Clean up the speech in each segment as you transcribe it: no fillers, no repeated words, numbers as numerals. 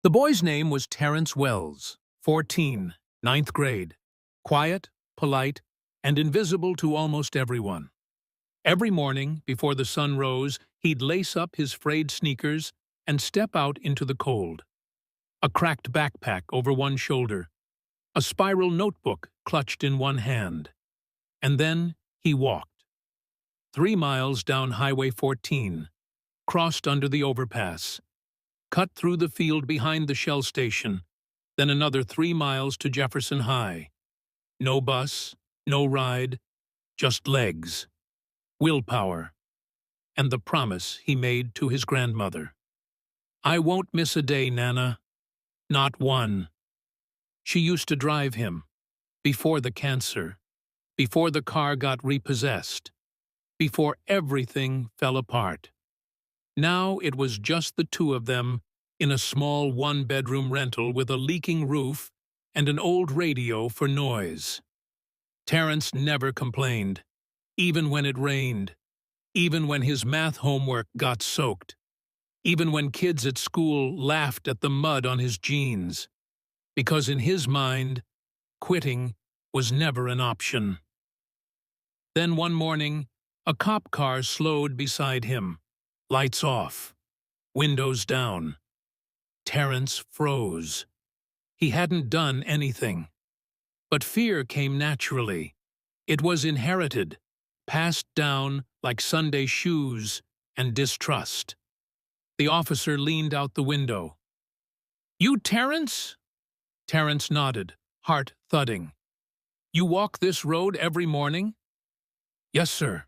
The boy's name was Terrence Wells, 14, ninth grade, quiet, polite, and invisible to almost everyone. Every morning, before the sun rose, he'd lace up his frayed sneakers and step out into the cold. A cracked backpack over one shoulder, a spiral notebook clutched in one hand. And then he walked. 3 miles down Highway 14, crossed under the overpass, cut through the field behind the Shell station, then another 3 miles to Jefferson High. No bus, no ride, just legs, willpower, and the promise he made to his grandmother. "I won't miss a day, Nana. Not one." She used to drive him, before the cancer, before the car got repossessed, before everything fell apart. Now it was just the two of them in a small one-bedroom rental with a leaking roof and an old radio for noise. Terrence never complained, even when it rained, even when his math homework got soaked, even when kids at school laughed at the mud on his jeans, because in his mind, quitting was never an option. Then one morning, a cop car slowed beside him, lights off, windows down. Terrence froze. He hadn't done anything. But fear came naturally. It was inherited, passed down like Sunday shoes and distrust. The officer leaned out the window. "You Terrence?" Terrence nodded, heart thudding. "You walk this road every morning?" "Yes, sir."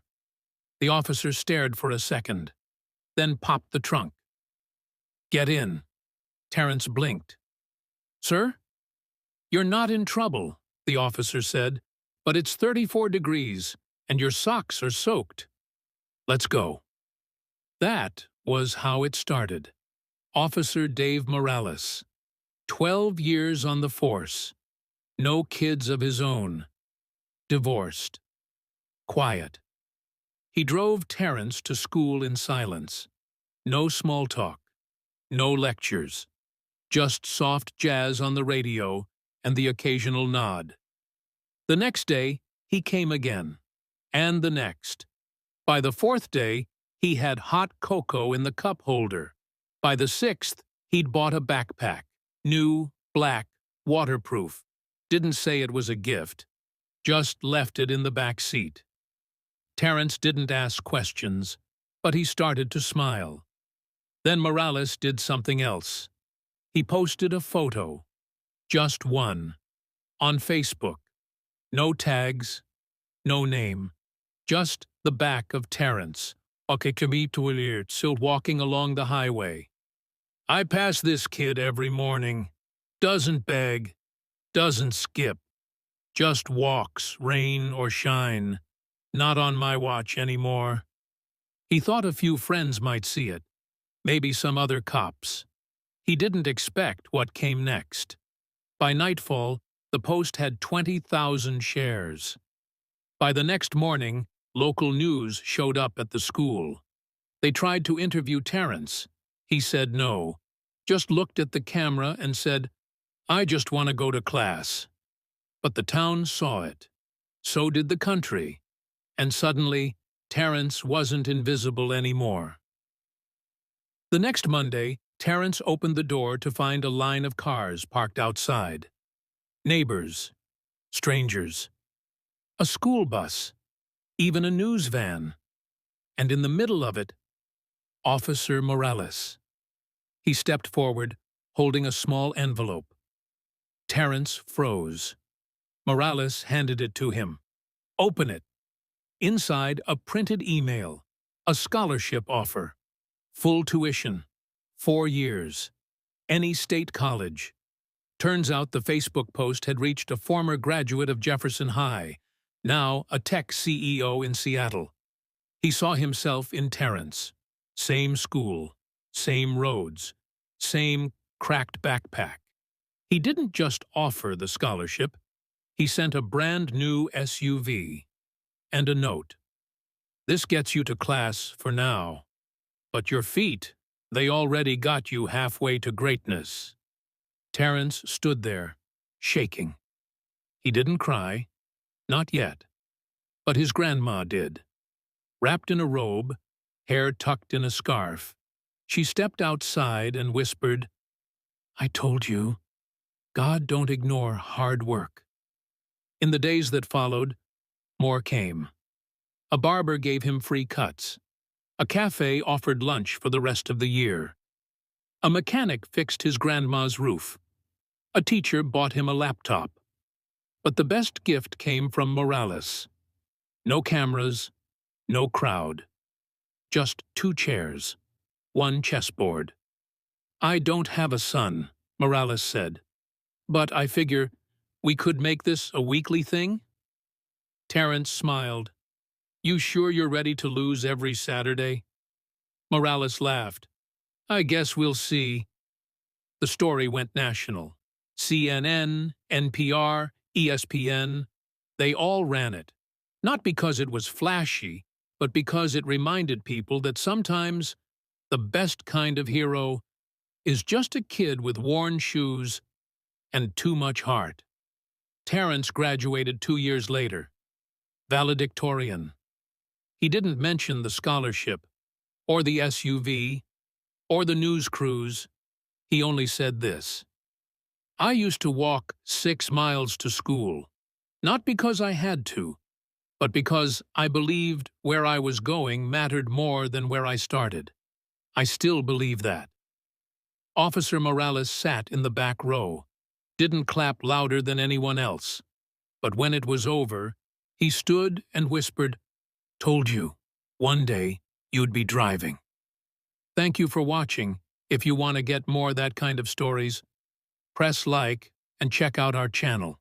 The officer stared for a second, then popped the trunk. "Get in." Terrence blinked. "Sir?" "You're not in trouble," the officer said, "but it's 34 degrees, and your socks are soaked. Let's go." That was how it started. Officer Dave Morales. 12 years on the force. No kids of his own. Divorced. Quiet. He drove Terrence to school in silence. No small talk. No lectures. Just soft jazz on the radio and the occasional nod. The next day, he came again. And the next. By the 4th day, he had hot cocoa in the cup holder. By the 6th, he'd bought a backpack. New, black, waterproof. Didn't say it was a gift. Just left it in the back seat. Terrence didn't ask questions, but he started to smile. Then Morales did something else. He posted a photo. Just one. On Facebook. No tags. No name. Just the back of Terrence. Still walking along the highway. "I pass this kid every morning. Doesn't beg. Doesn't skip. Just walks, rain or shine. Not on my watch anymore." He thought a few friends might see it. Maybe some other cops. He didn't expect what came next. By nightfall, the post had 20,000 shares. By the next morning, local news showed up at the school. They tried to interview Terrence. He said no, just looked at the camera and said, "I just want to go to class." But the town saw it. So did the country. And suddenly, Terrence wasn't invisible anymore. The next Monday, Terrence opened the door to find a line of cars parked outside. Neighbors. Strangers. A school bus. Even a news van. And in the middle of it, Officer Morales. He stepped forward, holding a small envelope. Terrence froze. Morales handed it to him. "Open it." Inside, a printed email. A scholarship offer. Full tuition. 4 years. Any state college. Turns out the Facebook post had reached a former graduate of Jefferson High, now a tech CEO in Seattle. He saw himself in Terrence. Same school, same roads, same cracked backpack. He didn't just offer the scholarship. He sent a brand new SUV and a note. "This gets you to class for now. But your feet, they already got you halfway to greatness." Terence stood there, shaking. He didn't cry, not yet, but his grandma did. Wrapped in a robe, hair tucked in a scarf, she stepped outside and whispered, "I told you, God don't ignore hard work." In the days that followed, more came. A barber gave him free cuts. A cafe offered lunch for the rest of the year. A mechanic fixed his grandma's roof. A teacher bought him a laptop. But the best gift came from Morales. No cameras, no crowd. Just 2 chairs, 1 chessboard. "I don't have a son," Morales said. "But I figure we could make this a weekly thing?" Terence smiled. "You sure you're ready to lose every Saturday?" Morales laughed. "I guess we'll see." The story went national. CNN, NPR, ESPN, they all ran it. Not because it was flashy, but because it reminded people that sometimes the best kind of hero is just a kid with worn shoes and too much heart. Terence graduated 2 years later, valedictorian. He didn't mention the scholarship, or the SUV, or the news cruise. He only said this: "I used to walk 6 miles to school, not because I had to, but because I believed where I was going mattered more than where I started. I still believe that." Officer Morales sat in the back row, didn't clap louder than anyone else, but when it was over, he stood and whispered, "Told you, one day you'd be driving." Thank you for watching. If you want to get more that kind of stories, press like and check out our channel.